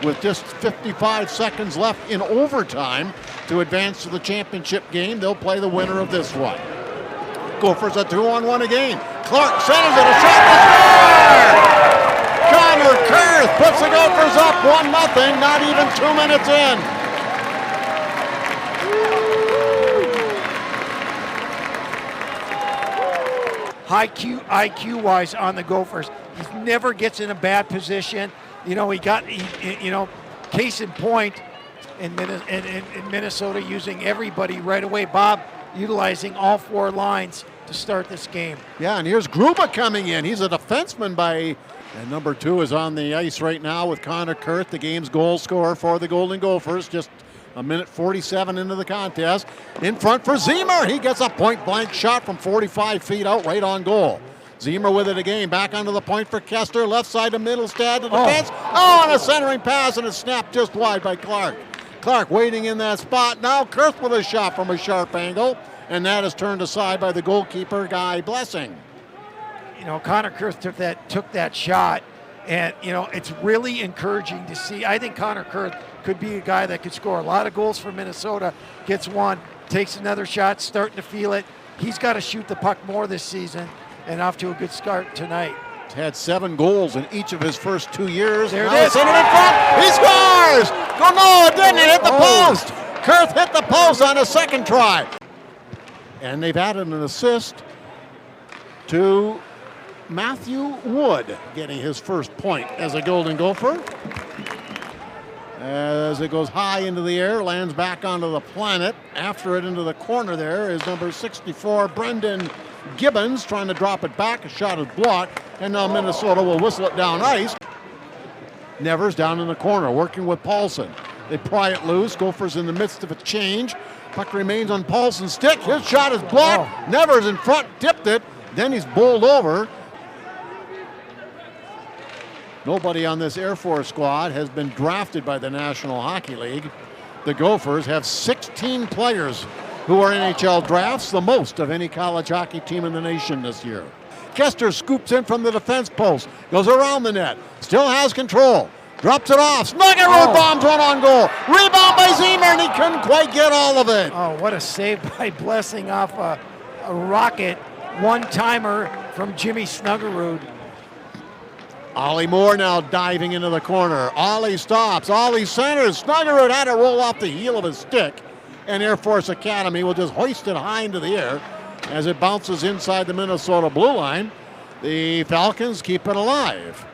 with just 55 seconds left in overtime to advance to the championship game. They'll play the winner of this one. Gophers a 2-on-1 again. Clark centers it, a shot to score! Connor Kurth puts the Gophers up 1-0, not even 2 minutes in. IQ-wise on the Gophers. He never gets in a bad position. You know, case in point in Minnesota using everybody right away. Bob utilizing all 4 lines to start this game. Yeah, and here's Gruba coming in. He's a defenseman and number 2 is on the ice right now with Connor Kurth, the game's goal scorer for the Golden Gophers. Just a minute 47 into the contest. In front for Zemer. He gets a point-blank shot from 45 feet out right on goal. Zemer with it again. Back onto the point for Kester. Left side to Middlestad to defense. And a centering pass, and it's snapped just wide by Clark. Clark waiting in that spot. Now Kurth with a shot from a sharp angle, and that is turned aside by the goalkeeper, Guy Blessing. You know, Connor Kurth took that shot, and, you know, it's really encouraging to see. I think Connor Kurth could be a guy that could score a lot of goals for Minnesota. Gets one, takes another shot, starting to feel it. He's got to shoot the puck more this season, and off to a good start tonight. He's had 7 goals in each of his first 2 years. There it is. In front. He scores! Oh, no, it didn't. It hit the post. Kurth hit the post on a second try. And they've added an assist to Matthew Wood, getting his first point as a Golden Gopher. As it goes high into the air, lands back onto the planet. After it into the corner there is number 64, Brendan Gibbons, trying to drop it back. A shot is blocked, and now Minnesota will whistle it down ice. Nevers down in the corner, working with Paulson. They pry it loose. Gophers in the midst of a change. Puck remains on Paulson's stick. His shot is blocked. Nevers in front, tipped it. Then he's bowled over. Nobody on this Air Force squad has been drafted by the National Hockey League. The Gophers have 16 players who are NHL drafts, the most of any college hockey team in the nation this year. Kester scoops in from the defense post, goes around the net, still has control, drops it off. Snuggerud bombs one on goal. Rebound by Zemer, and he couldn't quite get all of it. Oh, what a save by Blessing off a rocket one-timer from Jimmy Snuggerud. Ollie Moore now diving into the corner. Ollie stops. Ollie centers. Snuggerud had to roll off the heel of his stick, and Air Force Academy will just hoist it high into the air as it bounces inside the Minnesota blue line. The Falcons keep it alive.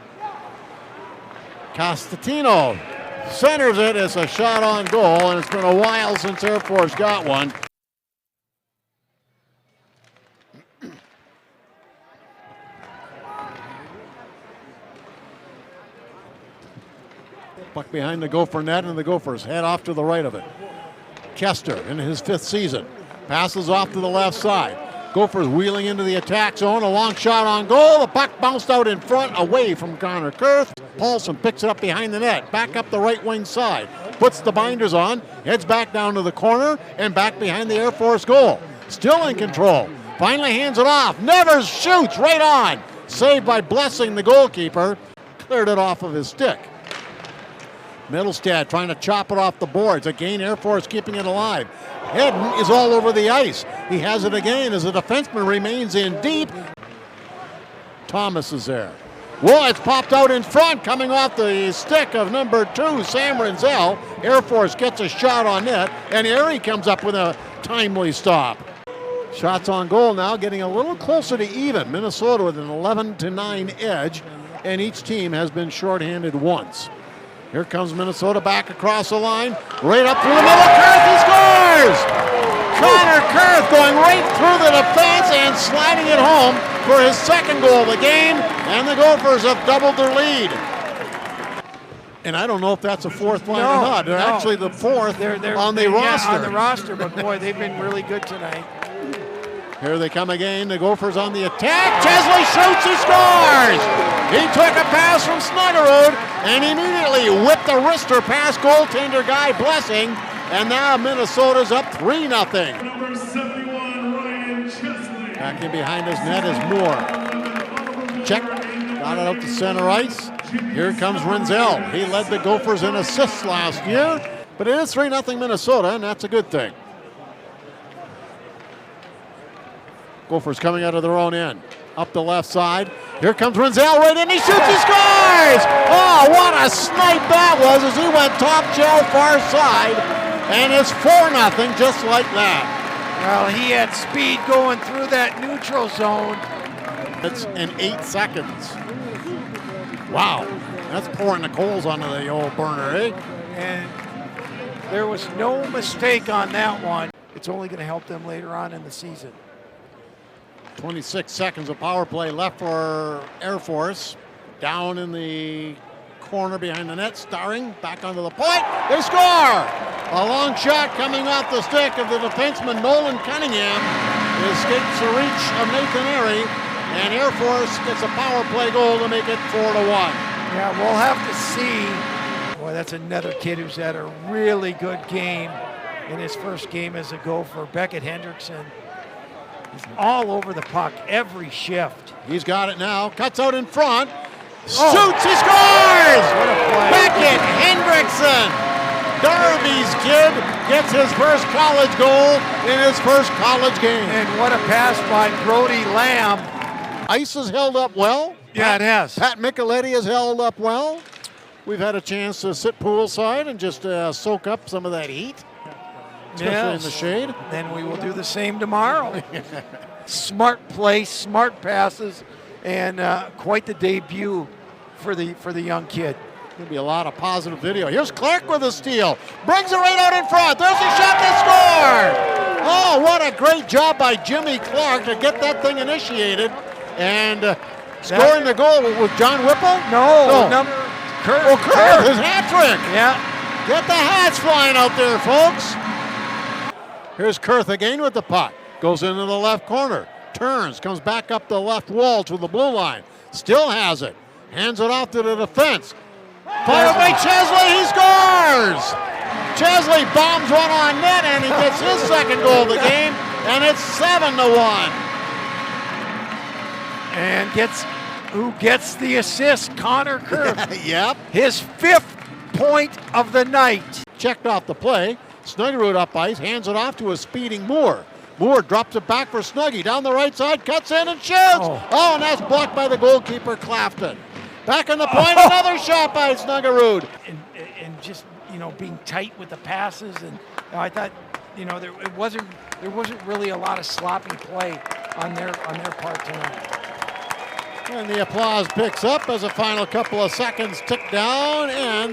Costatino centers it. It's a shot on goal, and it's been a while since Air Force got one. Puck behind the Gopher net, and the Gophers head off to the right of it. Kester in his 5th season passes off to the left side. Gophers wheeling into the attack zone. A long shot on goal. The puck bounced out in front away from Connor Kurth. Paulson picks it up behind the net. Back up the right wing side. Puts the binders on. Heads back down to the corner and back behind the Air Force goal. Still in control. Finally hands it off. Nevers shoots right on. Saved by Blessing, the goalkeeper. Cleared it off of his stick. Middlestad trying to chop it off the boards. Again, Air Force keeping it alive. Hedden is all over the ice. He has it again as the defenseman remains in deep. Thomas is there. Well, it's popped out in front, coming off the stick of number 2, Sam Renzel. Air Force gets a shot on net, and Erie comes up with a timely stop. Shots on goal now, getting a little closer to even. Minnesota with an 11-9 edge, and each team has been shorthanded once. Here comes Minnesota back across the line, right up through the middle. Kurth, he scores! Connor Kurth going right through the defense and sliding it home for his 2nd goal of the game, and the Gophers have doubled their lead. And I don't know if that's a 4th line or not. They're actually the 4th on the roster. Yeah, on the roster, but boy, they've been really good tonight. Here they come again. The Gophers on the attack. Chesley shoots, he scores! He took a pass from Snuggerud and immediately whipped the wrister past goaltender Guy Blessing. And now Minnesota's up 3-0. Number 71, Ryan Chesley. Back in behind his net is Moore. Check. Got it out to center ice. Here comes Renzel. He led the Gophers in assists last year, but it is 3-0 Minnesota, and that's a good thing. Gophers coming out of their own end. Up the left side. Here comes Renzel right in. He shoots, he scores! Oh, what a snipe that was as he went top shelf far side. And it's 4-0 just like that. Well, he had speed going through that neutral zone. It's in 8 seconds. Wow, that's pouring the coals onto the old burner, eh? And there was no mistake on that one. It's only going to help them later on in the season. 26 seconds of power play left for Air Force. Down in the corner behind the net, Starring back onto the point. They score! A long shot coming off the stick of the defenseman Nolan Cunningham. It escapes the reach of Nathan Airy, and Air Force gets a power play goal to make it 4-1. Yeah, we'll have to see. Boy, that's another kid who's had a really good game in his first game as a Gopher. Beckett Hendrickson. He's all over the puck every shift. He's got it now. Cuts out in front. Shoots. He scores! What a play. Beckett Hendrickson. Darby's kid gets his first college goal in his first college game. And what a pass by Brody Lamb. Ice has held up well. Yeah, it has. Pat Micheletti has held up well. We've had a chance to sit poolside and just soak up some of that heat. Especially in the shade. Then we will do the same tomorrow. Smart play, smart passes, and quite the debut for the young kid. Going to be a lot of positive video. Here's Clark with a steal. Brings it right out in front. There's a shot to score. Oh, what a great job by Jimmy Clark to get that thing initiated. And scoring the goal with John Whipple? No. Kurt. Oh, Kurt, his hat trick. Yeah. Get the hats flying out there, folks. Here's Kurth again with the puck. Goes into the left corner. Turns, comes back up the left wall to the blue line. Still has it. Hands it off to the defense. Fired by Chesley, he scores! Chesley bombs one on net and he gets his second goal of the game, and it's 7-1. And who gets the assist? Connor Kurth. Yep. His 5th point of the night. Checked off the play. Snuggerud up ice, hands it off to a speeding Moore. Moore drops it back for Snuggy. Down the right side, cuts in and shoots. Oh, and that's blocked by the goalkeeper, Clafton. Back on the point, another shot by Snuggerud. And just, being tight with the passes. And I thought, there wasn't really a lot of sloppy play on their part tonight. And the applause picks up as a final couple of seconds tick down, and